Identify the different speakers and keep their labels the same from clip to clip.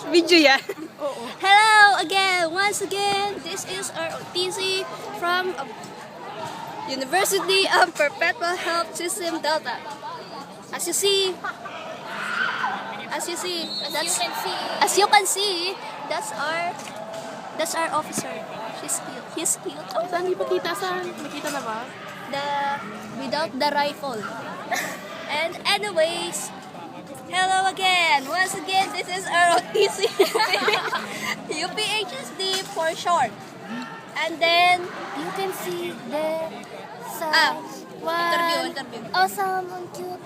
Speaker 1: Video yan.
Speaker 2: Hello again, once again, this is our OTC from University of Perpetual Health System Delta. As you see, that's, as you can see, that's our officer. He's cute. Oh,
Speaker 1: Saan di pa kita? Saan? Nakita na ba?
Speaker 2: Without the rifle. And anyways, hello again. Once again, this is our OTC. UPHSD for short. And then you can see the interview. Awesome and cute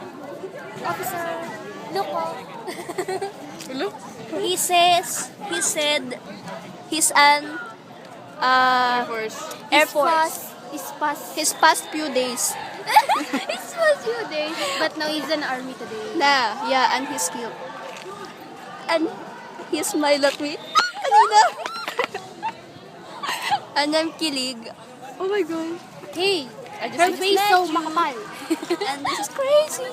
Speaker 2: officer. Look.
Speaker 1: Look.
Speaker 2: He said he's an Air Force. His past few days.
Speaker 3: But now he's in the army today.
Speaker 2: Yeah, and he's cute. And he smiled at me. Kanina. And I'm kilig.
Speaker 1: Oh my God.
Speaker 3: Hey,
Speaker 2: I just
Speaker 3: her
Speaker 2: met
Speaker 3: face so
Speaker 2: you.
Speaker 3: makapal.
Speaker 2: And this is crazy.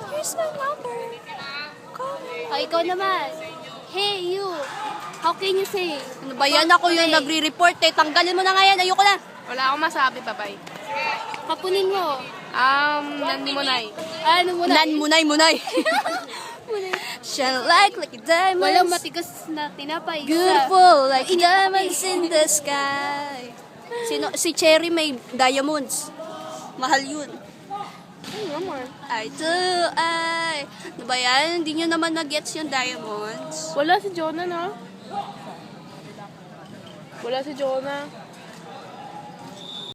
Speaker 2: Here's my number. Call me.
Speaker 3: Ikaw naman. Hey, you. How can you say?
Speaker 2: Ano ba yan? Ako yung nagre-report eh. Tanggalin mo na nga yan. Ayoko na.
Speaker 1: Wala akong masabi, papay.
Speaker 3: Kapunin mo.
Speaker 1: Nanmunay.
Speaker 3: Ano mo na?
Speaker 2: Munay. Shine like a diamond.
Speaker 3: Walang matigas na tinapay.
Speaker 2: Beautiful like diamonds in the sky. Si Cherry may diamonds. Mahal yun. Ano ba yan? Hindi nyo naman na-gets yung diamonds.
Speaker 1: Wala si Jonah, no? Wala si Jonah.